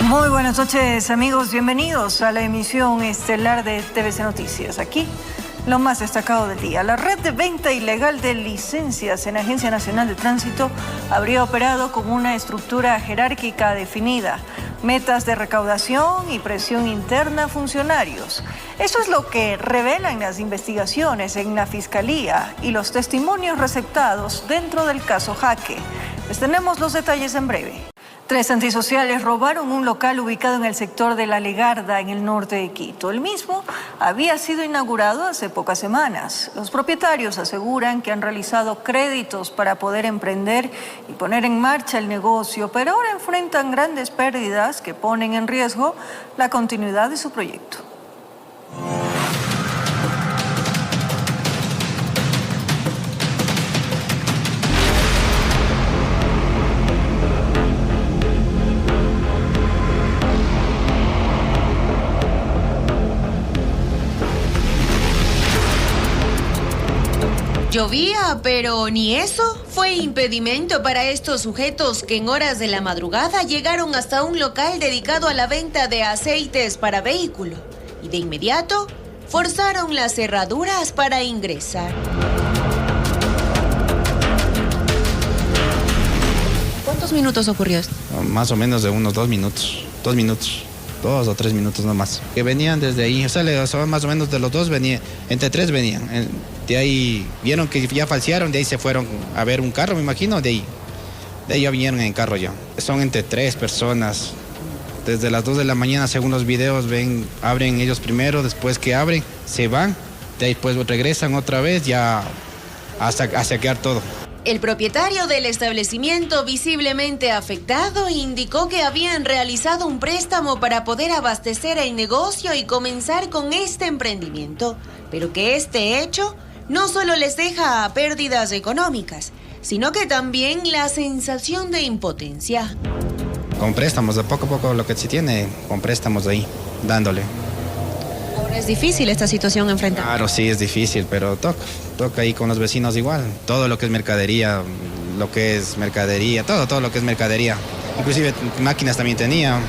Muy buenas noches, amigos. Bienvenidos a la emisión estelar de TVC Noticias. Aquí, lo más destacado del día. La red de venta ilegal de licencias en Agencia Nacional de Tránsito habría operado con una estructura jerárquica definida, metas de recaudación y presión interna a funcionarios. Eso es lo que revelan las investigaciones en la Fiscalía y los testimonios receptados dentro del caso Jaque. Les tenemos los detalles en breve. 3 antisociales robaron un local ubicado en el sector de La Legarda, en el norte de Quito. El mismo había sido inaugurado hace pocas semanas. Los propietarios aseguran que han realizado créditos para poder emprender y poner en marcha el negocio, pero ahora enfrentan grandes pérdidas que ponen en riesgo la continuidad de su proyecto. Llovía, pero ni eso fue impedimento para estos sujetos que en horas de la madrugada llegaron hasta un local dedicado a la venta de aceites para vehículo y de inmediato forzaron las cerraduras para ingresar. ¿Cuántos minutos ocurrió esto? Más o menos de unos 2 minutos. 2 minutos. 2 o 3 minutos nomás. Que venían desde ahí, o sea, más o menos de los dos venían, entre 3 venían. De ahí vieron que ya falsearon, de ahí se fueron a ver un carro, me imagino, de ahí ya vinieron en carro ya. Son entre 3 personas. Desde las 2 de la mañana, según los videos, abren ellos primero, después que abren, se van, de ahí pues regresan otra vez ya a saquear todo. El propietario del establecimiento, visiblemente afectado, indicó que habían realizado un préstamo para poder abastecer el negocio y comenzar con este emprendimiento, pero que este hecho no solo les deja pérdidas económicas, sino que también la sensación de impotencia. Con préstamos, de poco a poco lo que se tiene, con préstamos ahí, dándole. Ahora es difícil esta situación enfrentar. Claro, sí, es difícil, pero toca ahí con los vecinos igual. Todo lo que es mercadería, todo lo que es mercadería. Inclusive máquinas también tenía,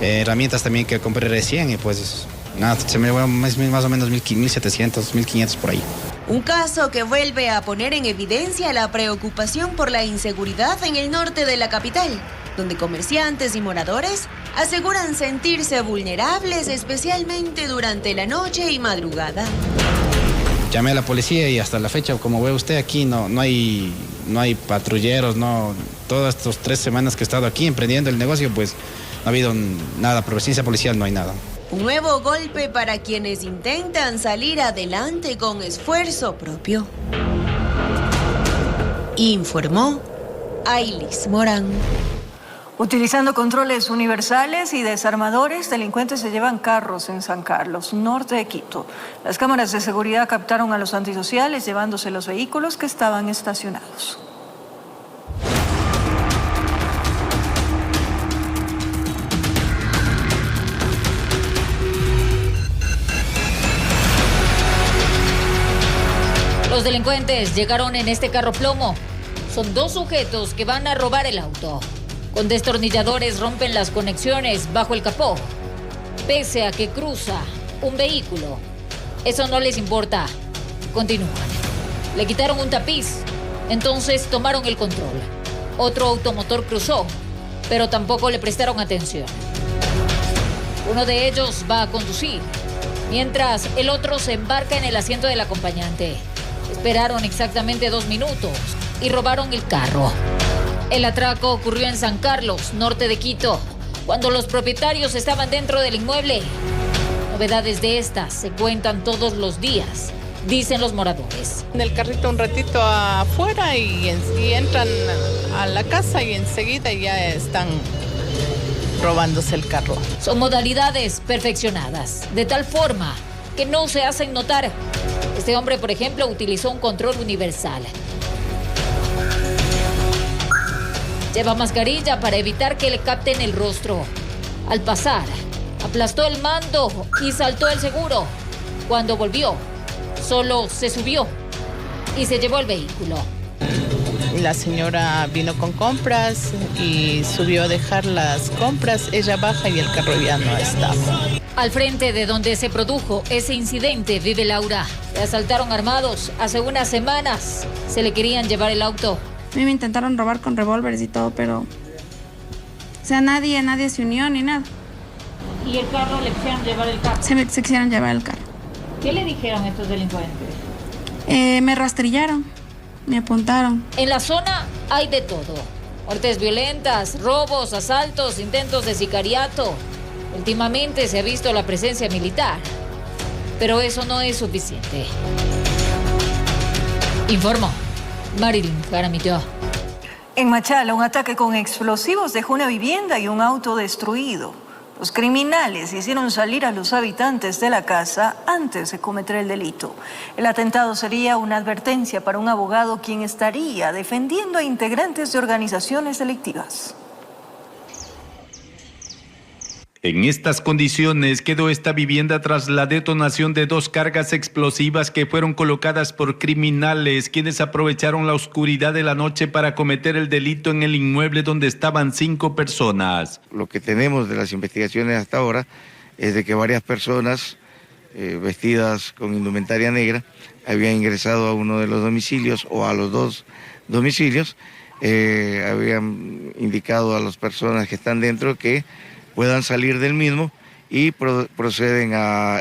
herramientas también que compré recién y pues nada, se me va más o menos 1.700, 1.500 por ahí. Un caso que vuelve a poner en evidencia la preocupación por la inseguridad en el norte de la capital, donde comerciantes y moradores aseguran sentirse vulnerables, especialmente durante la noche y madrugada. Llamé a la policía y hasta la fecha, como ve usted, aquí no hay patrulleros, no. Todas estas 3 semanas que he estado aquí emprendiendo el negocio, pues no ha habido nada, presencia policial no hay nada. Un nuevo golpe para quienes intentan salir adelante con esfuerzo propio. Informó Ailis Morán. Utilizando controles universales y desarmadores, delincuentes se llevan carros en San Carlos, norte de Quito. Las cámaras de seguridad captaron a los antisociales llevándose los vehículos que estaban estacionados. Los delincuentes llegaron en este carro plomo. Son 2 sujetos que van a robar el auto. Con destornilladores rompen las conexiones bajo el capó, pese a que cruza un vehículo. Eso no les importa. Continúan. Le quitaron un tapiz, entonces tomaron el control. Otro automotor cruzó, pero tampoco le prestaron atención. Uno de ellos va a conducir, mientras el otro se embarca en el asiento del acompañante. Esperaron exactamente 2 minutos y robaron el carro. El atraco ocurrió en San Carlos, norte de Quito, cuando los propietarios estaban dentro del inmueble. Novedades de estas se cuentan todos los días, dicen los moradores. En el carrito un ratito afuera y entran a la casa y enseguida ya están robándose el carro. Son modalidades perfeccionadas, de tal forma que no se hacen notar. Este hombre, por ejemplo, utilizó un control universal. Lleva mascarilla para evitar que le capten el rostro. Al pasar, aplastó el mando y saltó el seguro. Cuando volvió, solo se subió y se llevó el vehículo. la señora vino con compras y subió a dejar las compras, ella baja y el carro ya no estaba. Al frente de donde se produjo ese incidente vive Laura. Le asaltaron armados hace unas semanas. Se le querían llevar el auto. A mí me intentaron robar con revólveres y todo, pero... O sea, nadie se unió ni nada. ¿Y el carro le quisieron llevar el carro? Se quisieron llevar el carro. ¿Qué le dijeron estos delincuentes? Me rastrillaron, me apuntaron. En la zona hay de todo. Muertes violentas, robos, asaltos, intentos de sicariato. Últimamente se ha visto la presencia militar, pero eso no es suficiente. Informó Marilyn Jaramillo. En Machala, un ataque con explosivos dejó una vivienda y un auto destruido. Los criminales hicieron salir a los habitantes de la casa antes de cometer el delito. El atentado sería una advertencia para un abogado quien estaría defendiendo a integrantes de organizaciones delictivas. En estas condiciones quedó esta vivienda tras la detonación de 2 cargas explosivas que fueron colocadas por criminales, quienes aprovecharon la oscuridad de la noche para cometer el delito en el inmueble donde estaban 5 personas. Lo que tenemos de las investigaciones hasta ahora es de que varias personas vestidas con indumentaria negra habían ingresado a uno de los domicilios o a los 2 domicilios, habían indicado a las personas que están dentro que puedan salir del mismo y proceden a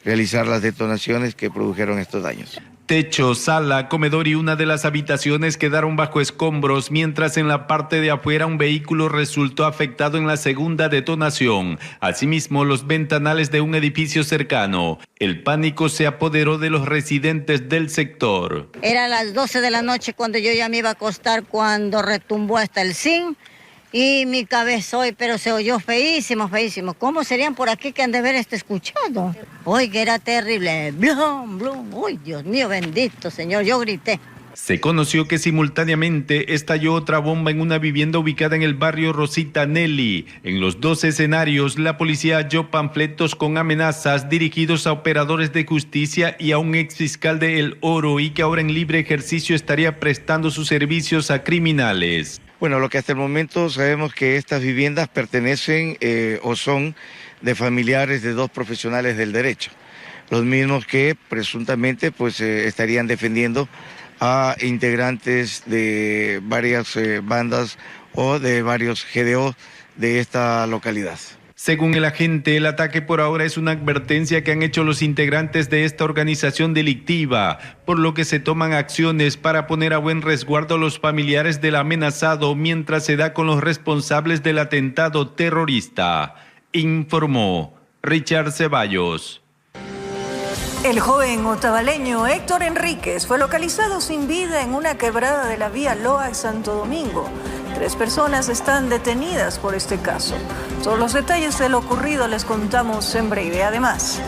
realizar las detonaciones que produjeron estos daños. Techo, sala, comedor y una de las habitaciones quedaron bajo escombros, mientras en la parte de afuera un vehículo resultó afectado en la segunda detonación. Asimismo, los ventanales de un edificio cercano. El pánico se apoderó de los residentes del sector. Eran las 12 de la noche cuando yo ya me iba a acostar, cuando retumbó hasta el zinc. Y mi cabeza hoy, pero se oyó feísimo, feísimo. ¿Cómo serían por aquí que han de haber escuchado? Hoy que era terrible. Blum, blum. Uy, Dios mío, bendito Señor, yo grité. Se conoció que simultáneamente estalló otra bomba en una vivienda ubicada en el barrio Rosita Nelly. En los 2 escenarios, la policía halló panfletos con amenazas dirigidos a operadores de justicia y a un exfiscal de El Oro, y que ahora en libre ejercicio estaría prestando sus servicios a criminales. Bueno, lo que hasta el momento sabemos que estas viviendas pertenecen o son de familiares de 2 profesionales del derecho, los mismos que presuntamente pues estarían defendiendo a integrantes de varias bandas o de varios GDO de esta localidad. Según el agente, el ataque por ahora es una advertencia que han hecho los integrantes de esta organización delictiva, por lo que se toman acciones para poner a buen resguardo a los familiares del amenazado mientras se da con los responsables del atentado terrorista. Informó Richard Ceballos. El joven otavaleño Héctor Enríquez fue localizado sin vida en una quebrada de la vía Loa-Santo Domingo. 3 personas están detenidas por este caso. Todos los detalles de lo ocurrido les contamos en breve. Además,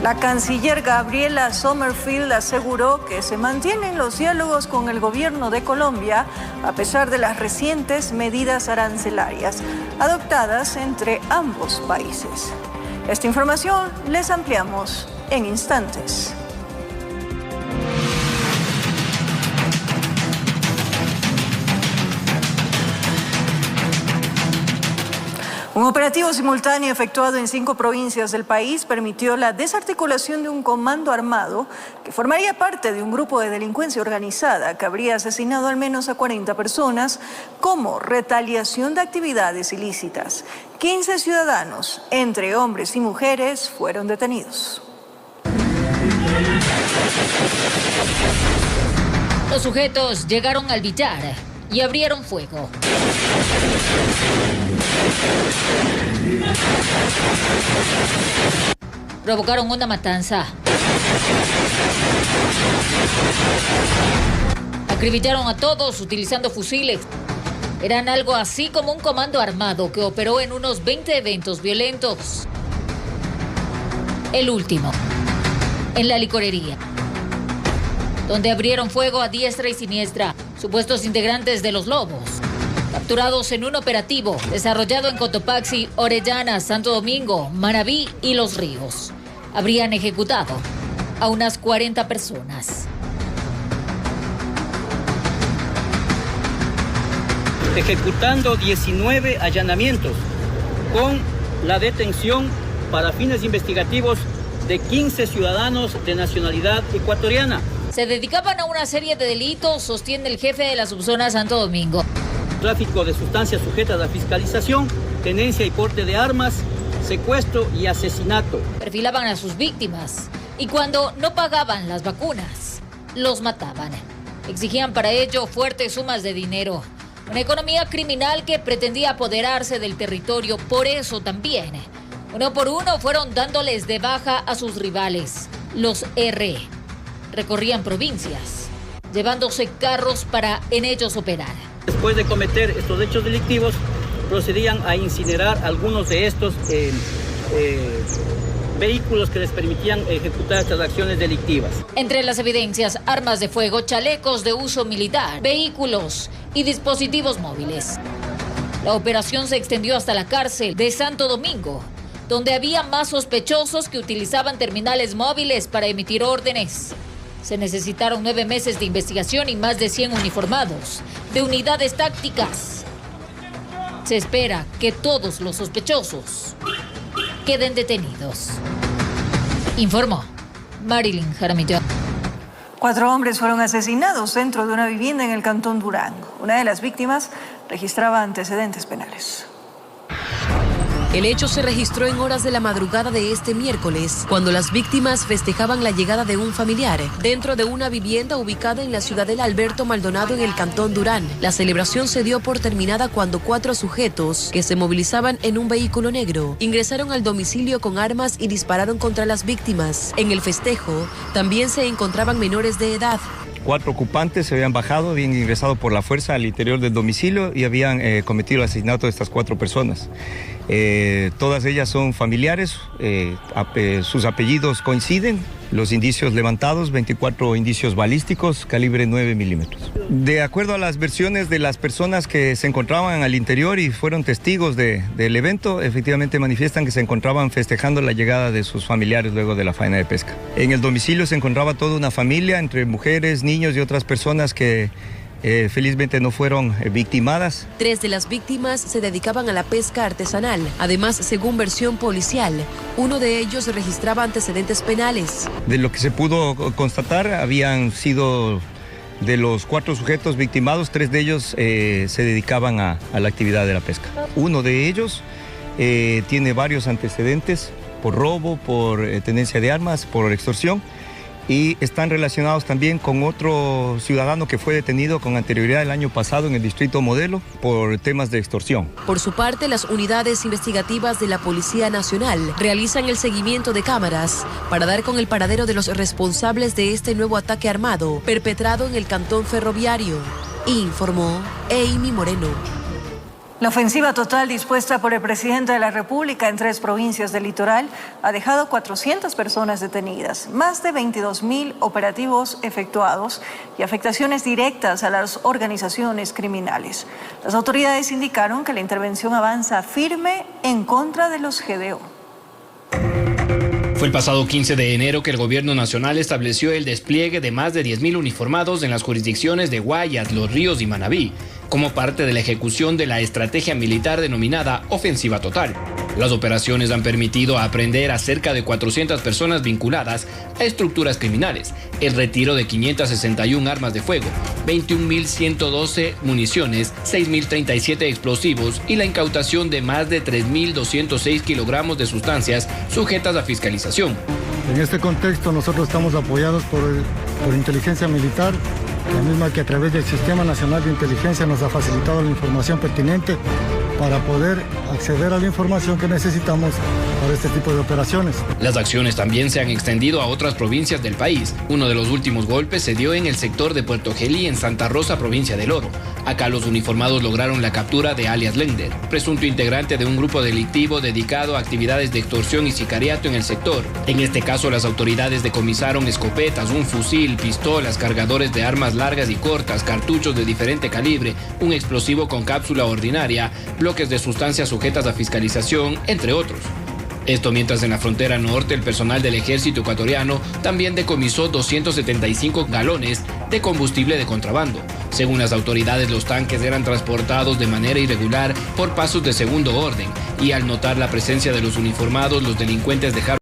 la canciller Gabriela Sommerfield aseguró que se mantienen los diálogos con el gobierno de Colombia a pesar de las recientes medidas arancelarias adoptadas entre ambos países. Esta información les ampliamos en instantes. Un operativo simultáneo efectuado en 5 provincias del país permitió la desarticulación de un comando armado que formaría parte de un grupo de delincuencia organizada que habría asesinado al menos a 40 personas como retaliación de actividades ilícitas. 15 ciudadanos, entre hombres y mujeres, fueron detenidos. Los sujetos llegaron al billar y abrieron fuego. Provocaron una matanza. Acribillaron a todos utilizando fusiles. Eran algo así como un comando armado que operó en unos 20 eventos violentos. El último, en la licorería, donde abrieron fuego a diestra y siniestra supuestos integrantes de los Lobos, capturados en un operativo desarrollado en Cotopaxi, Orellana, Santo Domingo, Manabí y Los Ríos. Habrían ejecutado a unas 40 personas. ejecutando 19 allanamientos con la detención para fines investigativos de 15 ciudadanos de nacionalidad ecuatoriana. Se dedicaban a una serie de delitos, sostiene el jefe de la subzona Santo Domingo. Tráfico de sustancias sujetas a fiscalización, tenencia y porte de armas, secuestro y asesinato. Perfilaban a sus víctimas y cuando no pagaban las vacunas, los mataban. Exigían para ello fuertes sumas de dinero. Una economía criminal que pretendía apoderarse del territorio. Por eso también, uno por uno, fueron dándoles de baja a sus rivales, los R. Recorrían provincias, llevándose carros para en ellos operar. Después de cometer estos hechos delictivos, procedían a incinerar algunos de estos vehículos que les permitían ejecutar estas acciones delictivas. Entre las evidencias, armas de fuego, chalecos de uso militar, vehículos y dispositivos móviles. La operación se extendió hasta la cárcel de Santo Domingo, donde había más sospechosos que utilizaban terminales móviles para emitir órdenes. Se necesitaron 9 meses de investigación y más de 100 uniformados de unidades tácticas. Se espera que todos los sospechosos queden detenidos. Informó Marilyn Jaramillo. 4 hombres fueron asesinados dentro de una vivienda en el cantón Durango. Una de las víctimas registraba antecedentes penales. El hecho se registró en horas de la madrugada de este miércoles, cuando las víctimas festejaban la llegada de un familiar dentro de una vivienda ubicada en la ciudadela Alberto Maldonado en el cantón Durán. La celebración se dio por terminada cuando 4 sujetos que se movilizaban en un vehículo negro ingresaron al domicilio con armas y dispararon contra las víctimas. En el festejo también se encontraban menores de edad. 4 ocupantes se habían bajado, habían ingresado por la fuerza al interior del domicilio y habían cometido el asesinato de estas 4 personas. Todas ellas son familiares, sus apellidos coinciden, los indicios levantados, 24 indicios balísticos, calibre 9 milímetros. De acuerdo a las versiones de las personas que se encontraban al interior y fueron testigos del evento, efectivamente manifiestan que se encontraban festejando la llegada de sus familiares luego de la faena de pesca. En el domicilio se encontraba toda una familia, entre mujeres, niños y otras personas que felizmente no fueron victimadas. 3 de las víctimas se dedicaban a la pesca artesanal. Además, según versión policial, uno de ellos registraba antecedentes penales. De lo que se pudo constatar, habían sido de los 4 sujetos victimados, 3 de ellos se dedicaban a la actividad de la pesca. Uno de ellos tiene varios antecedentes por robo, por tenencia de armas, por extorsión. Y están relacionados también con otro ciudadano que fue detenido con anterioridad el año pasado en el distrito Modelo por temas de extorsión. Por su parte, las unidades investigativas de la Policía Nacional realizan el seguimiento de cámaras para dar con el paradero de los responsables de este nuevo ataque armado perpetrado en el cantón ferroviario, informó Amy Moreno. La ofensiva total dispuesta por el presidente de la República en 3 provincias del litoral ha dejado 400 personas detenidas, más de 22.000 operativos efectuados y afectaciones directas a las organizaciones criminales. Las autoridades indicaron que la intervención avanza firme en contra de los GDO. Fue el pasado 15 de enero que el gobierno nacional estableció el despliegue de más de 10.000 uniformados en las jurisdicciones de Guayas, Los Ríos y Manabí, como parte de la ejecución de la estrategia militar denominada Ofensiva Total. Las operaciones han permitido aprehender a cerca de 400 personas vinculadas a estructuras criminales, el retiro de 561 armas de fuego, 21.112 municiones, 6.037 explosivos y la incautación de más de 3.206 kilogramos de sustancias sujetas a fiscalización. En este contexto nosotros estamos apoyados por inteligencia militar, la misma que a través del Sistema Nacional de Inteligencia nos ha facilitado la información pertinente para poder acceder a la información que necesitamos para este tipo de operaciones. Las acciones también se han extendido a otras provincias del país. Uno de los últimos golpes se dio en el sector de Puerto Gelí, en Santa Rosa, provincia del Oro. Acá los uniformados lograron la captura de alias Lender, presunto integrante de un grupo delictivo dedicado a actividades de extorsión y sicariato en el sector. En este caso, las autoridades decomisaron escopetas, un fusil, pistolas, cargadores de armas largas y cortas, cartuchos de diferente calibre, un explosivo con cápsula ordinaria, bloques de sustancias sujetas a fiscalización, entre otros. Esto mientras en la frontera norte el personal del ejército ecuatoriano también decomisó 275 galones de combustible de contrabando. Según las autoridades, los tanques eran transportados de manera irregular por pasos de segundo orden y al notar la presencia de los uniformados, los delincuentes dejaron...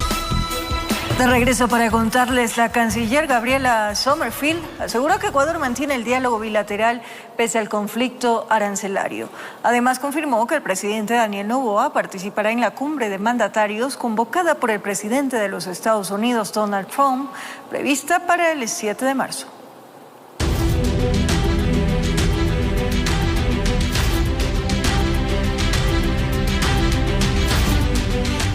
De regreso para contarles, la canciller Gabriela Sommerfield aseguró que Ecuador mantiene el diálogo bilateral pese al conflicto arancelario. Además, confirmó que el presidente Daniel Noboa participará en la cumbre de mandatarios convocada por el presidente de los Estados Unidos, Donald Trump, prevista para el 7 de marzo.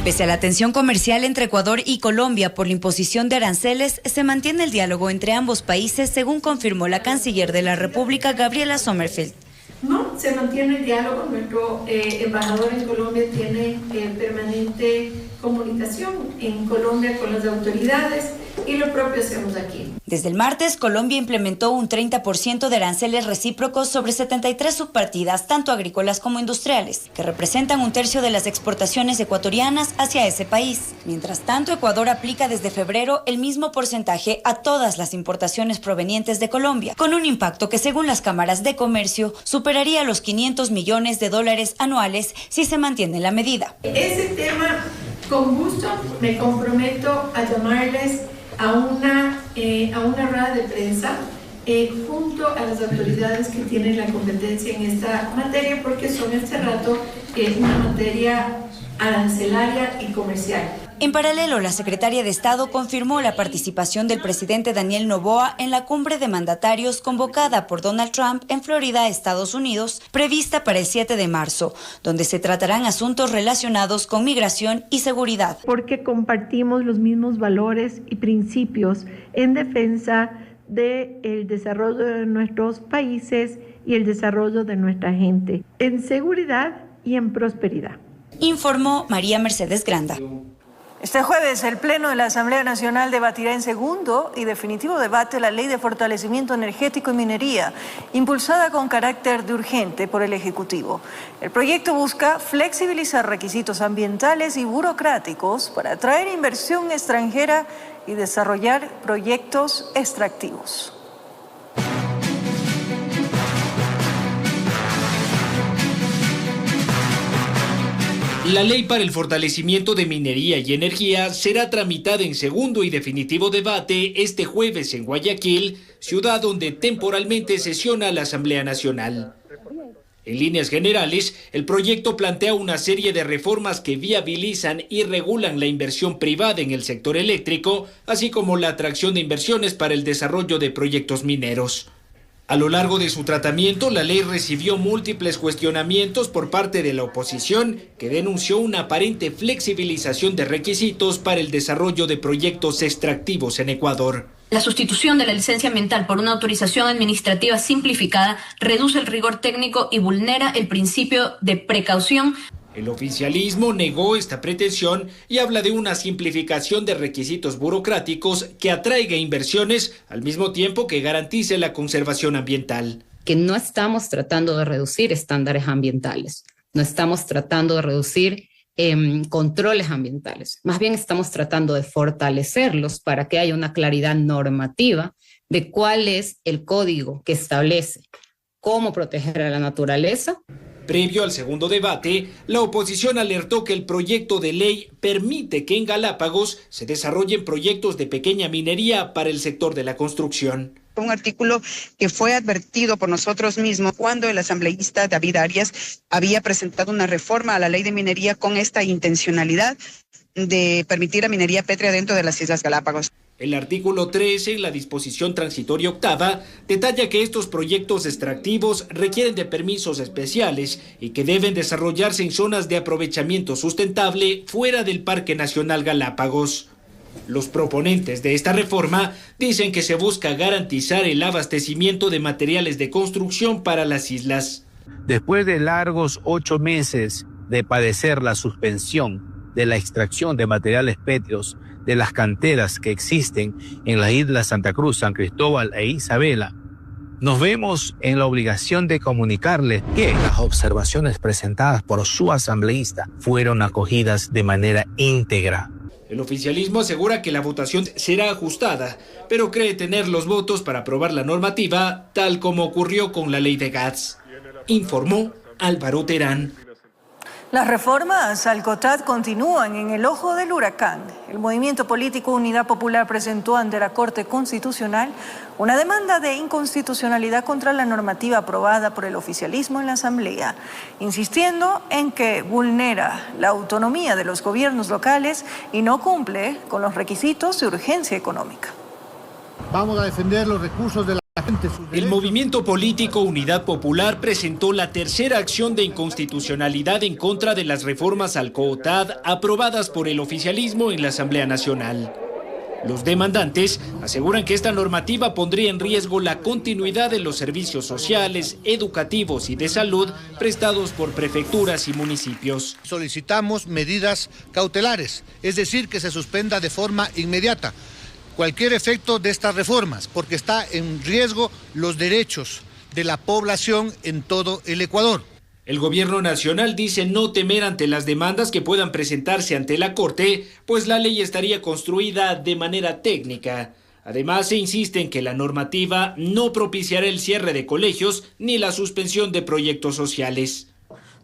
Pese a la tensión comercial entre Ecuador y Colombia por la imposición de aranceles, se mantiene el diálogo entre ambos países, según confirmó la canciller de la República, Gabriela Sommerfield. No, se mantiene el diálogo. Nuestro embajador en Colombia tiene permanente comunicación en Colombia con las autoridades y lo propio hacemos aquí. Desde el martes, Colombia implementó un 30% de aranceles recíprocos sobre 73 subpartidas, tanto agrícolas como industriales, que representan un tercio de las exportaciones ecuatorianas hacia ese país. Mientras tanto, Ecuador aplica desde febrero el mismo porcentaje a todas las importaciones provenientes de Colombia, con un impacto que, según las cámaras de comercio, superaría los $500 millones anuales si se mantiene la medida. Ese tema, con gusto, me comprometo a llamarles a una rueda de prensa junto a las autoridades que tienen la competencia en esta materia, porque son este rato una materia arancelaria y comercial. En paralelo, la secretaria de Estado confirmó la participación del presidente Daniel Noboa en la cumbre de mandatarios convocada por Donald Trump en Florida, Estados Unidos, prevista para el 7 de marzo, donde se tratarán asuntos relacionados con migración y seguridad. Porque compartimos los mismos valores y principios en defensa del desarrollo de nuestros países y el desarrollo de nuestra gente, en seguridad y en prosperidad. Informó María Mercedes Granda. Este jueves, el Pleno de la Asamblea Nacional debatirá en segundo y definitivo debate la Ley de Fortalecimiento Energético y Minería, impulsada con carácter de urgente por el Ejecutivo. El proyecto busca flexibilizar requisitos ambientales y burocráticos para atraer inversión extranjera y desarrollar proyectos extractivos. La ley para el fortalecimiento de minería y energía será tramitada en segundo y definitivo debate este jueves en Guayaquil, ciudad donde temporalmente sesiona la Asamblea Nacional. En líneas generales, el proyecto plantea una serie de reformas que viabilizan y regulan la inversión privada en el sector eléctrico, así como la atracción de inversiones para el desarrollo de proyectos mineros. A lo largo de su tratamiento, la ley recibió múltiples cuestionamientos por parte de la oposición, que denunció una aparente flexibilización de requisitos para el desarrollo de proyectos extractivos en Ecuador. La sustitución de la licencia ambiental por una autorización administrativa simplificada reduce el rigor técnico y vulnera el principio de precaución. El oficialismo negó esta pretensión y habla de una simplificación de requisitos burocráticos que atraiga inversiones al mismo tiempo que garantice la conservación ambiental. Que no estamos tratando de reducir estándares ambientales, no estamos tratando de reducir controles ambientales, más bien estamos tratando de fortalecerlos para que haya una claridad normativa de cuál es el código que establece cómo proteger a la naturaleza. Previo al segundo debate, la oposición alertó que el proyecto de ley permite que en Galápagos se desarrollen proyectos de pequeña minería para el sector de la construcción. Un artículo que fue advertido por nosotros mismos cuando el asambleísta David Arias había presentado una reforma a la ley de minería con esta intencionalidad de permitir la minería pétrea dentro de las Islas Galápagos. El artículo 13, en la disposición transitoria octava, detalla que estos proyectos extractivos requieren de permisos especiales y que deben desarrollarse en zonas de aprovechamiento sustentable fuera del Parque Nacional Galápagos. Los proponentes de esta reforma dicen que se busca garantizar el abastecimiento de materiales de construcción para las islas. Después de largos 8 meses de padecer la suspensión de la extracción de materiales pétreos de las canteras que existen en las islas Santa Cruz, San Cristóbal e Isabela, nos vemos en la obligación de comunicarles que las observaciones presentadas por su asambleísta fueron acogidas de manera íntegra. El oficialismo asegura que la votación será ajustada, pero cree tener los votos para aprobar la normativa, tal como ocurrió con la ley de GATS. Informó Álvaro Terán. Las reformas al COTAD continúan en el ojo del huracán. El movimiento político Unidad Popular presentó ante la Corte Constitucional una demanda de inconstitucionalidad contra la normativa aprobada por el oficialismo en la Asamblea, insistiendo en que vulnera la autonomía de los gobiernos locales y no cumple con los requisitos de urgencia económica. Vamos a defender los recursos de la gente. El movimiento político Unidad Popular presentó la tercera acción de inconstitucionalidad en contra de las reformas al COTAD aprobadas por el oficialismo en la Asamblea Nacional. Los demandantes aseguran que esta normativa pondría en riesgo la continuidad de los servicios sociales, educativos y de salud prestados por prefecturas y municipios. Solicitamos medidas cautelares, es decir, que se suspenda de forma inmediata cualquier efecto de estas reformas, porque está en riesgo los derechos de la población en todo el Ecuador. El gobierno nacional dice no temer ante las demandas que puedan presentarse ante la Corte, pues la ley estaría construida de manera técnica. Además, se insiste en que la normativa no propiciará el cierre de colegios ni la suspensión de proyectos sociales.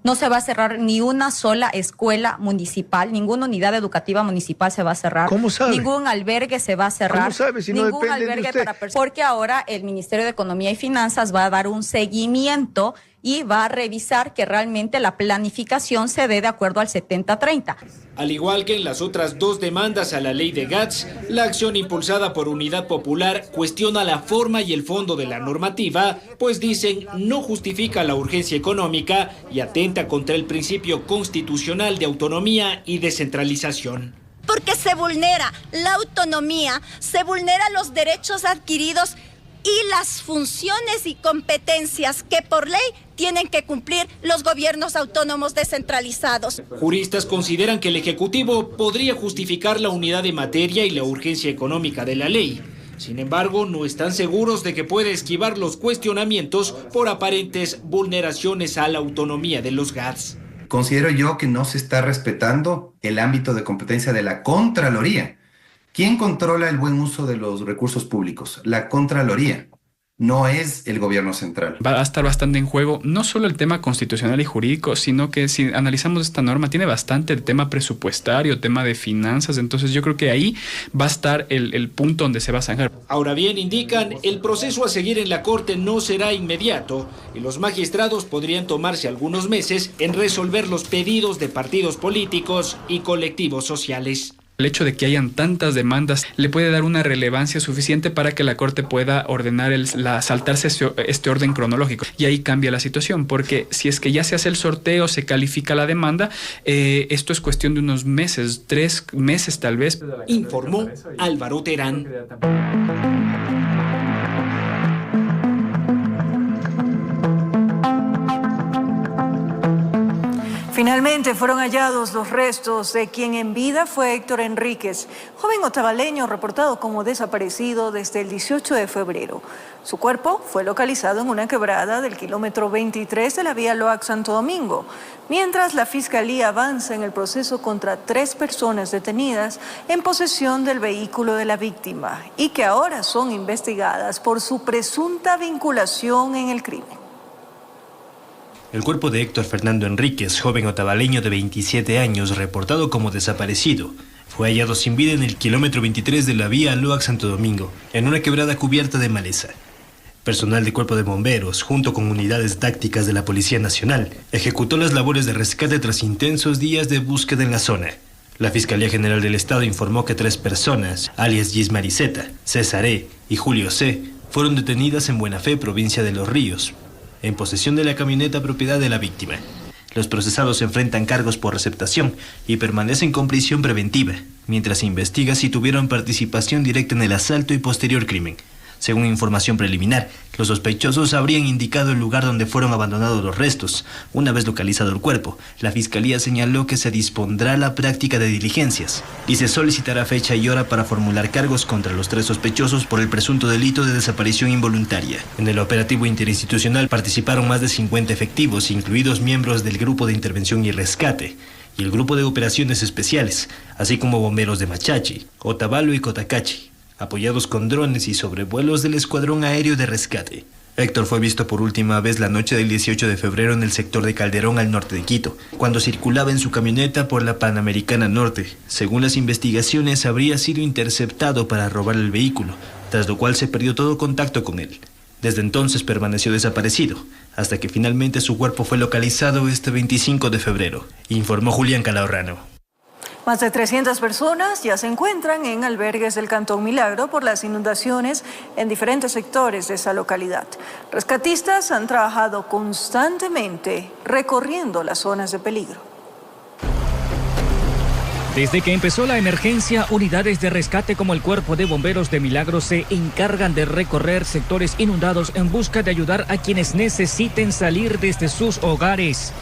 No se va a cerrar ni una sola escuela municipal, ninguna unidad educativa municipal se va a cerrar. ¿Cómo sabe? Ningún albergue se va a cerrar. ¿Cómo sabe si no ningún depende albergue de usted? porque ahora el Ministerio de Economía y Finanzas va a dar un seguimiento y va a revisar que realmente la planificación se dé de acuerdo al 70-30. Al igual que en las otras dos demandas a la ley de GATS, la acción impulsada por Unidad Popular cuestiona la forma y el fondo de la normativa, pues dicen no justifica la urgencia económica y atenta contra el principio constitucional de autonomía y descentralización. Porque se vulnera la autonomía, se vulneran los derechos adquiridos y las funciones y competencias que por ley tienen que cumplir los gobiernos autónomos descentralizados. Juristas consideran que el Ejecutivo podría justificar la unidad de materia y la urgencia económica de la ley. Sin embargo, no están seguros de que puede esquivar los cuestionamientos por aparentes vulneraciones a la autonomía de los GATS. Considero yo que no se está respetando el ámbito de competencia de la Contraloría. ¿Quién controla el buen uso de los recursos públicos? La Contraloría, no es el gobierno central. Va a estar bastante en juego no solo el tema constitucional y jurídico, sino que si analizamos esta norma tiene bastante el tema presupuestario, tema de finanzas, entonces yo creo que ahí va a estar el punto donde se va a zanjar. Ahora bien, indican, el proceso a seguir en la Corte no será inmediato y los magistrados podrían tomarse algunos meses en resolver los pedidos de partidos políticos y colectivos sociales. El hecho de que hayan tantas demandas le puede dar una relevancia suficiente para que la Corte pueda ordenar saltarse este orden cronológico. Y ahí cambia la situación, porque si es que ya se hace el sorteo, se califica la demanda, esto es cuestión de unos meses, 3 meses tal vez. Informó Álvaro Terán. Finalmente fueron hallados los restos de quien en vida fue Héctor Enríquez, joven otavaleño reportado como desaparecido desde el 18 de febrero. Su cuerpo fue localizado en una quebrada del kilómetro 23 de la vía Loac-Santo Domingo, mientras la Fiscalía avanza en el proceso contra 3 personas detenidas en posesión del vehículo de la víctima y que ahora son investigadas por su presunta vinculación en el crimen. El cuerpo de Héctor Fernando Enríquez, joven otavaleño de 27 años, reportado como desaparecido, fue hallado sin vida en el kilómetro 23 de la vía Loac-Santo Domingo, en una quebrada cubierta de maleza. Personal del Cuerpo de Bomberos, junto con unidades tácticas de la Policía Nacional, ejecutó las labores de rescate tras intensos días de búsqueda en la zona. La Fiscalía General del Estado informó que 3 personas, alias Gismariceta, César E. y Julio C., fueron detenidas en Buena Fe, provincia de Los Ríos, en posesión de la camioneta propiedad de la víctima. Los procesados enfrentan cargos por receptación y permanecen con prisión preventiva, mientras se investiga si tuvieron participación directa en el asalto y posterior crimen. Según información preliminar, los sospechosos habrían indicado el lugar donde fueron abandonados los restos. Una vez localizado el cuerpo, la Fiscalía señaló que se dispondrá la práctica de diligencias y se solicitará fecha y hora para formular cargos contra los 3 sospechosos por el presunto delito de desaparición involuntaria. En el operativo interinstitucional participaron más de 50 efectivos, incluidos miembros del Grupo de Intervención y Rescate y el Grupo de Operaciones Especiales, así como bomberos de Machachi, Otavalo y Cotacachi, apoyados con drones y sobrevuelos del Escuadrón Aéreo de Rescate. Héctor fue visto por última vez la noche del 18 de febrero en el sector de Calderón, al norte de Quito, cuando circulaba en su camioneta por la Panamericana Norte. Según las investigaciones, habría sido interceptado para robar el vehículo, tras lo cual se perdió todo contacto con él. Desde entonces permaneció desaparecido, hasta que finalmente su cuerpo fue localizado este 25 de febrero, informó Julián Calahorrano. Más de 300 personas ya se encuentran en albergues del Cantón Milagro por las inundaciones en diferentes sectores de esa localidad. Rescatistas han trabajado constantemente recorriendo las zonas de peligro. Desde que empezó la emergencia, unidades de rescate como el Cuerpo de Bomberos de Milagro se encargan de recorrer sectores inundados en busca de ayudar a quienes necesiten salir desde sus hogares.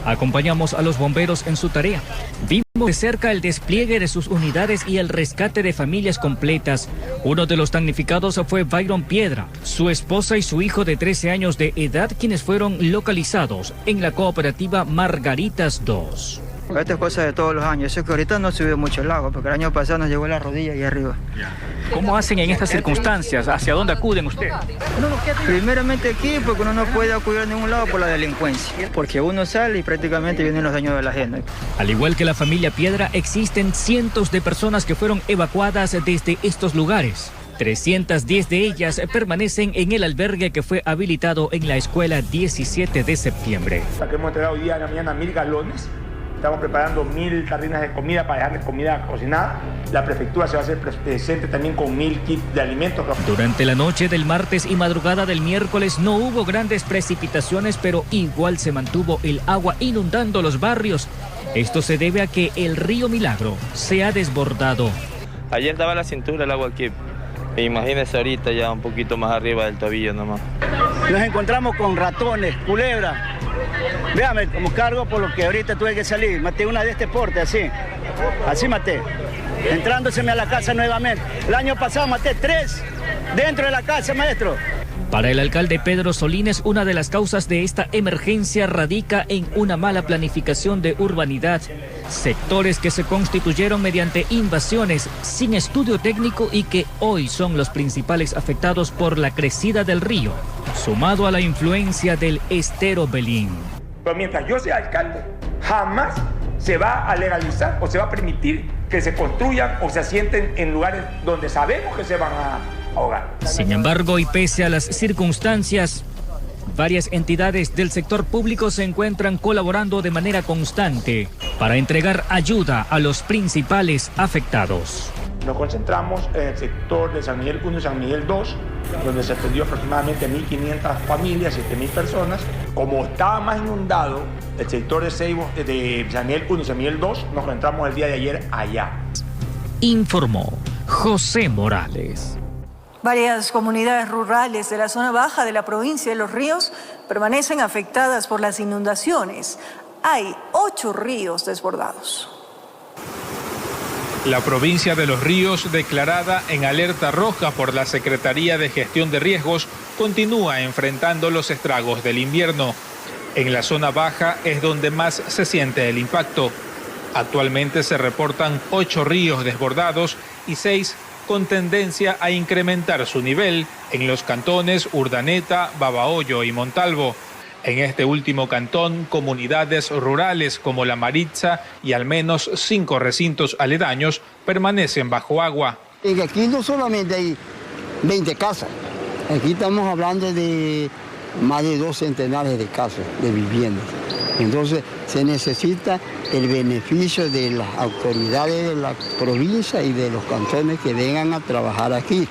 Acompañamos a los bomberos en su tarea. Vimos de cerca el despliegue de sus unidades y el rescate de familias completas. Uno de los damnificados fue Byron Piedra, su esposa y su hijo de 13 años de edad, quienes fueron localizados en la cooperativa Margaritas 2. Esta es cosa de todos los años. Eso que ahorita no subió mucho el agua, porque el año pasado nos llegó a la rodilla y arriba. ¿Cómo hacen en estas circunstancias? ¿Hacia dónde acuden ustedes? Primeramente aquí, porque uno no puede acudir a ningún lado por la delincuencia. Porque uno sale y prácticamente vienen los daños de la gente. Al igual que la familia Piedra, existen cientos de personas que fueron evacuadas desde estos lugares. 310 de ellas permanecen en el albergue que fue habilitado en la escuela 17 de septiembre. Hemos entregado hoy día en la mañana 1000 galones. Estamos preparando 1000 tarrinas de comida para dejarles comida cocinada. La prefectura se va a hacer presente también con 1000 kits de alimentos. Durante la noche del martes y madrugada del miércoles no hubo grandes precipitaciones, pero igual se mantuvo el agua inundando los barrios. Esto se debe a que el río Milagro se ha desbordado. Ayer daba la cintura el agua aquí. Imagínense ahorita ya un poquito más arriba del tobillo nomás. Nos encontramos con ratones, culebras. Véame, como cargo por lo que ahorita tuve que salir. Maté una de este porte, así maté. Entrándoseme a la casa nuevamente. El año pasado maté 3 dentro de la casa, maestro. Para el alcalde Pedro Solines, una de las causas de esta emergencia radica en una mala planificación de urbanidad. Sectores que se constituyeron mediante invasiones sin estudio técnico y que hoy son los principales afectados por la crecida del río, sumado a la influencia del estero Belín. Pero mientras yo sea alcalde, jamás se va a legalizar o se va a permitir que se construyan o se asienten en lugares donde sabemos que se van a ahogar. Sin embargo, y pese a las circunstancias, varias entidades del sector público se encuentran colaborando de manera constante para entregar ayuda a los principales afectados. Nos concentramos en el sector de San Miguel 1 y San Miguel 2, donde se atendió aproximadamente 1.500 familias, 7.000 personas. Como estaba más inundado el sector de San Miguel 1 y San Miguel 2, nos concentramos el día de ayer allá. Informó José Morales. Varias comunidades rurales de la zona baja de la provincia de Los Ríos permanecen afectadas por las inundaciones. Hay 8 ríos desbordados. La provincia de Los Ríos, declarada en alerta roja por la Secretaría de Gestión de Riesgos, continúa enfrentando los estragos del invierno. En la zona baja es donde más se siente el impacto. Actualmente se reportan 8 ríos desbordados y 6 con tendencia a incrementar su nivel en los cantones Urdaneta, Babahoyo y Montalvo. En este último cantón, comunidades rurales como La Maritza y al menos 5 recintos aledaños permanecen bajo agua. Aquí no solamente hay 20 casas, aquí estamos hablando de más de 2 centenares de casas, de viviendas. Entonces se necesita el beneficio de las autoridades de la provincia y de los cantones que vengan a trabajar aquí.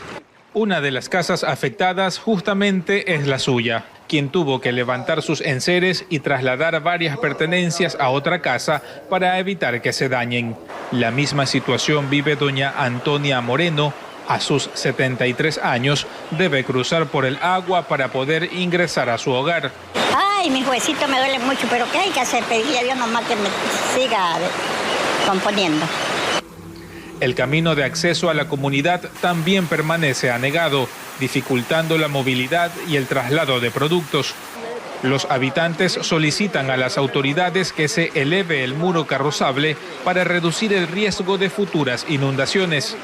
Una de las casas afectadas justamente es la suya, quien tuvo que levantar sus enseres y trasladar varias pertenencias a otra casa para evitar que se dañen. La misma situación vive doña Antonia Moreno, A sus 73 años, debe cruzar por el agua para poder ingresar a su hogar. Ay, mi huesito me duele mucho, pero ¿qué hay que hacer? Pedirle a Dios nomás que me siga componiendo. El camino de acceso a la comunidad también permanece anegado, dificultando la movilidad y el traslado de productos. Los habitantes solicitan a las autoridades que se eleve el muro carrozable para reducir el riesgo de futuras inundaciones.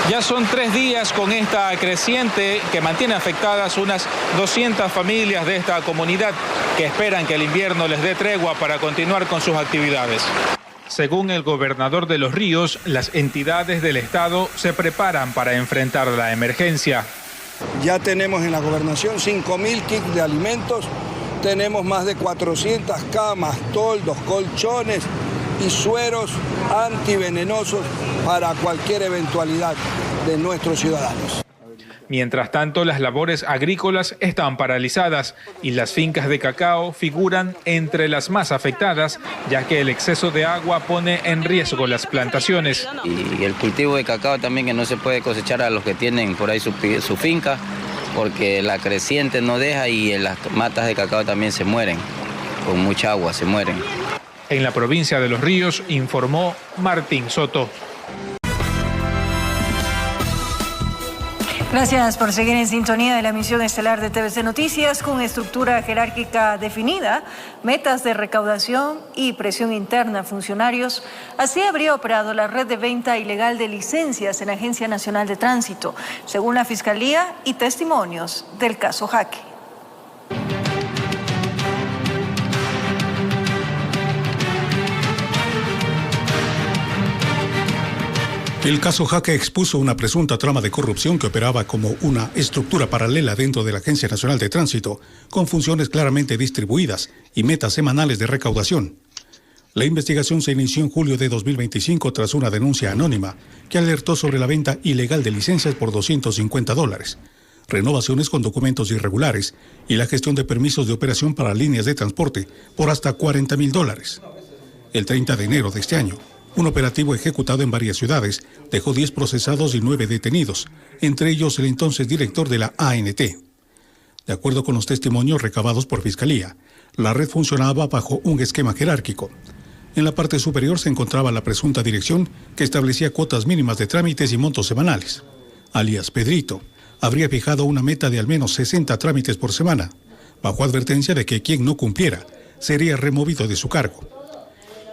Ya son 3 días con esta creciente que mantiene afectadas unas 200 familias de esta comunidad que esperan que el invierno les dé tregua para continuar con sus actividades. Según el gobernador de Los Ríos, las entidades del Estado se preparan para enfrentar la emergencia. Ya tenemos en la gobernación 5.000 kits de alimentos, tenemos más de 400 camas, toldos, colchones y sueros antivenenosos para cualquier eventualidad de nuestros ciudadanos. Mientras tanto, las labores agrícolas están paralizadas y las fincas de cacao figuran entre las más afectadas, ya que el exceso de agua pone en riesgo las plantaciones. Y el cultivo de cacao también, que no se puede cosechar a los que tienen por ahí su finca, porque la creciente no deja y las matas de cacao también se mueren, con mucha agua se mueren. En la provincia de Los Ríos, informó Martín Soto. Gracias por seguir en sintonía de la emisión estelar de TVC Noticias, con estructura jerárquica definida, metas de recaudación y presión interna a funcionarios. Así habría operado la red de venta ilegal de licencias en la Agencia Nacional de Tránsito, según la Fiscalía y testimonios del caso Jaque. El caso Jaque expuso una presunta trama de corrupción que operaba como una estructura paralela dentro de la Agencia Nacional de Tránsito, con funciones claramente distribuidas y metas semanales de recaudación. La investigación se inició en julio de 2025 tras una denuncia anónima que alertó sobre la venta ilegal de licencias por $250, renovaciones con documentos irregulares y la gestión de permisos de operación para líneas de transporte por hasta $40,000. El 30 de enero de este año, un operativo ejecutado en varias ciudades dejó 10 procesados y 9 detenidos, entre ellos el entonces director de la ANT. De acuerdo con los testimonios recabados por Fiscalía, la red funcionaba bajo un esquema jerárquico. En la parte superior se encontraba la presunta dirección que establecía cuotas mínimas de trámites y montos semanales. Alias Pedrito habría fijado una meta de al menos 60 trámites por semana, bajo advertencia de que quien no cumpliera sería removido de su cargo.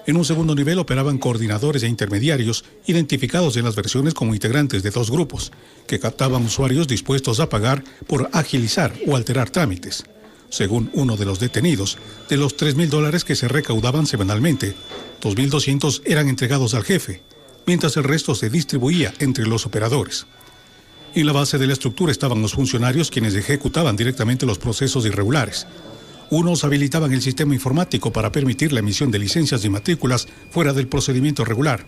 En un segundo nivel operaban coordinadores e intermediarios identificados en las versiones como integrantes de 2 grupos, que captaban usuarios dispuestos a pagar por agilizar o alterar trámites. Según uno de los detenidos, de los $3,000 que se recaudaban semanalmente, 2.200 eran entregados al jefe, mientras el resto se distribuía entre los operadores. En la base de la estructura estaban los funcionarios quienes ejecutaban directamente los procesos irregulares. Unos habilitaban el sistema informático para permitir la emisión de licencias y matrículas fuera del procedimiento regular.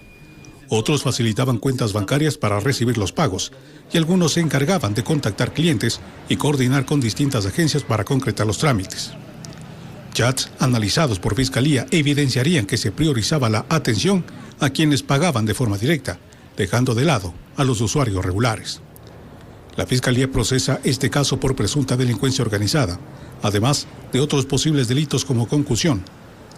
Otros facilitaban cuentas bancarias para recibir los pagos, y algunos se encargaban de contactar clientes y coordinar con distintas agencias para concretar los trámites. Chats analizados por Fiscalía evidenciarían que se priorizaba la atención a quienes pagaban de forma directa, dejando de lado a los usuarios regulares. La Fiscalía procesa este caso por presunta delincuencia organizada, además de otros posibles delitos como concusión,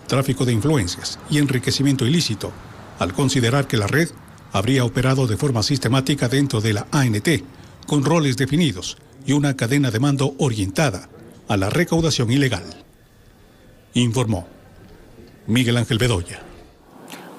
tráfico de influencias y enriquecimiento ilícito, al considerar que la red habría operado de forma sistemática dentro de la ANT, con roles definidos y una cadena de mando orientada a la recaudación ilegal. Informó Miguel Ángel Bedoya.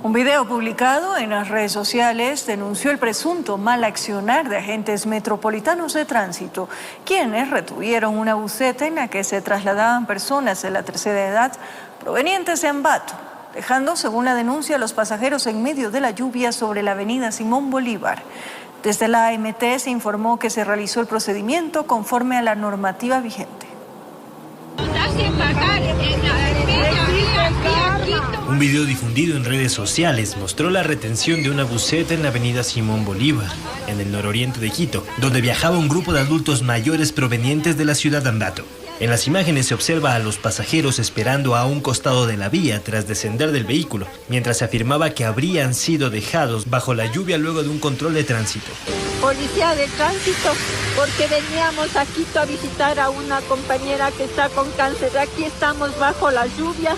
Un video publicado en las redes sociales denunció el presunto mal accionar de agentes metropolitanos de tránsito, quienes retuvieron una buseta en la que se trasladaban personas de la tercera edad provenientes de Ambato, dejando, según la denuncia, a los pasajeros en medio de la lluvia sobre la avenida Simón Bolívar. Desde la AMT se informó que se realizó el procedimiento conforme a la normativa vigente. Un video difundido en redes sociales mostró la retención de una buseta en la avenida Simón Bolívar, en el nororiente de Quito, donde viajaba un grupo de adultos mayores provenientes de la ciudad de Ambato. En las imágenes se observa a los pasajeros esperando a un costado de la vía tras descender del vehículo, mientras se afirmaba que habrían sido dejados bajo la lluvia luego de un control de tránsito. Policía de tránsito, porque veníamos a Quito a visitar a una compañera que está con cáncer. Aquí estamos bajo la lluvia,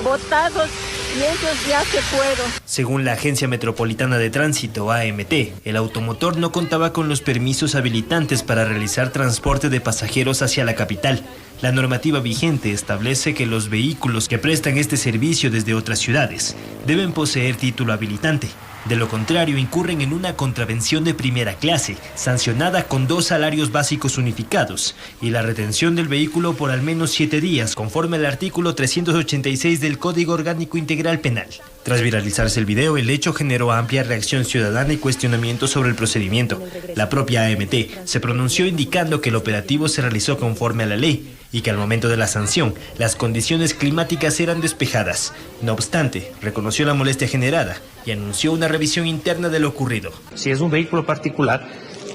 botados, y ellos ya se fueron. Según la Agencia Metropolitana de Tránsito, AMT, el automotor no contaba con los permisos habilitantes para realizar transporte de pasajeros hacia la capital. La normativa vigente establece que los vehículos que prestan este servicio desde otras ciudades deben poseer título habilitante. De lo contrario, incurren en una contravención de primera clase, sancionada con 2 salarios básicos unificados y la retención del vehículo por al menos 7 días, conforme al artículo 386 del Código Orgánico Integral Penal. Tras viralizarse el video, el hecho generó amplia reacción ciudadana y cuestionamientos sobre el procedimiento. La propia AMT se pronunció indicando que el operativo se realizó conforme a la ley y que al momento de la sanción, las condiciones climáticas eran despejadas. No obstante, reconoció la molestia generada y anunció una revisión interna de lo ocurrido. Si es un vehículo particular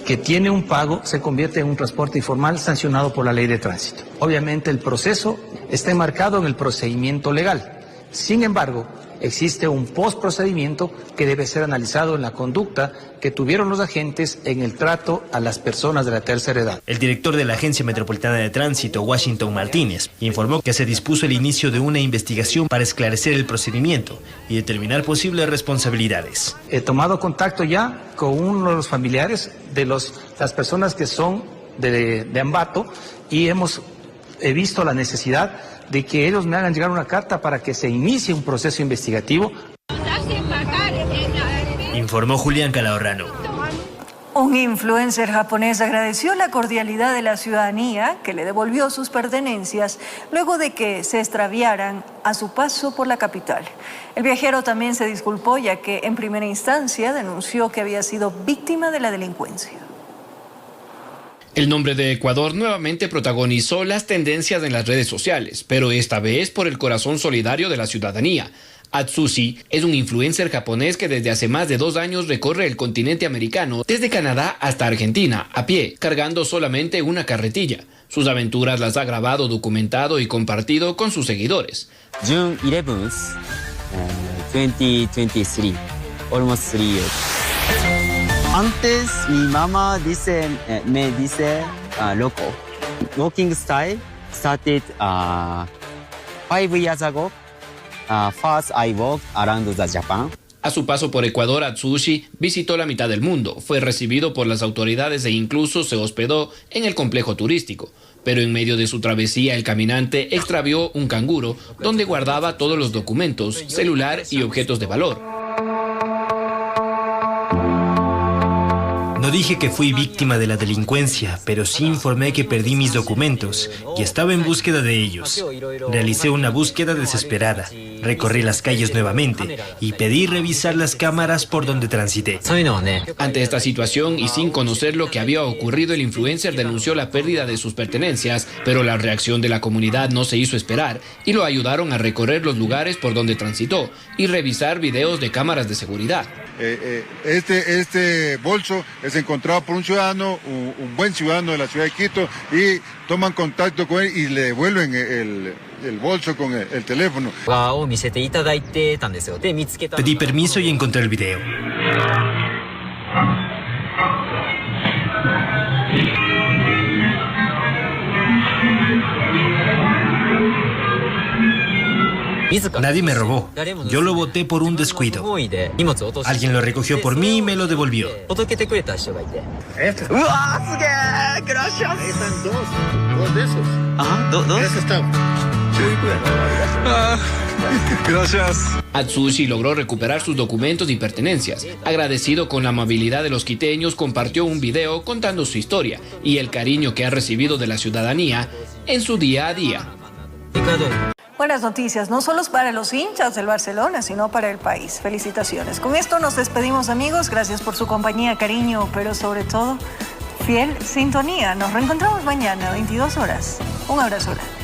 que tiene un pago, se convierte en un transporte informal sancionado por la ley de tránsito. Obviamente el proceso está enmarcado en el procedimiento legal. Sin embargo, existe un postprocedimiento que debe ser analizado en la conducta que tuvieron los agentes en el trato a las personas de la tercera edad. El director de la Agencia Metropolitana de Tránsito, Washington Martínez, informó que se dispuso el inicio de una investigación para esclarecer el procedimiento y determinar posibles responsabilidades. He tomado contacto ya con uno de los familiares de las personas que son de Ambato y he visto la necesidad de que ellos me hagan llegar una carta para que se inicie un proceso investigativo. Informó Julián Calahorrano. Un influencer japonés agradeció la cordialidad de la ciudadanía que le devolvió sus pertenencias luego de que se extraviaran a su paso por la capital. El viajero también se disculpó ya que en primera instancia denunció que había sido víctima de la delincuencia. El nombre de Ecuador nuevamente protagonizó las tendencias en las redes sociales, pero esta vez por el corazón solidario de la ciudadanía. Atsushi es un influencer japonés que desde hace más de 2 años recorre el continente americano, desde Canadá hasta Argentina, a pie, cargando solamente una carretilla. Sus aventuras las ha grabado, documentado y compartido con sus seguidores. June 11th, 2023, almost 3 years. Antes mi mamá me dice loco. Walking style started 5 years ago. First I walked around the Japan. A su paso por Ecuador, Atsushi visitó la mitad del mundo, fue recibido por las autoridades e incluso se hospedó en el complejo turístico. Pero en medio de su travesía, el caminante extravió un canguro donde guardaba todos los documentos, celular y objetos de valor. No dije que fui víctima de la delincuencia, pero sí informé que perdí mis documentos y estaba en búsqueda de ellos. Realicé una búsqueda desesperada, recorrí las calles nuevamente y pedí revisar las cámaras por donde transité. Ante esta situación y sin conocer lo que había ocurrido, el influencer denunció la pérdida de sus pertenencias, pero la reacción de la comunidad no se hizo esperar y lo ayudaron a recorrer los lugares por donde transitó y revisar videos de cámaras de seguridad. Este bolso es encontrado por un ciudadano, un buen ciudadano de la ciudad de Quito, y toman contacto con él y le devuelven el bolso con el teléfono. Pedí permiso y encontré el video. Nadie me robó. Yo lo boté por un descuido. Alguien lo recogió por mí y me lo devolvió. Están dos de esos. Ajá, dos. Ese está. Gracias. Atsushi logró recuperar sus documentos y pertenencias. Agradecido con la amabilidad de los quiteños, compartió un video contando su historia y el cariño que ha recibido de la ciudadanía en su día a día. Buenas noticias, no solo para los hinchas del Barcelona, sino para el país. Felicitaciones. Con esto nos despedimos, amigos. Gracias por su compañía, cariño, pero sobre todo, fiel sintonía. Nos reencontramos mañana, 22 horas. Un abrazo grande.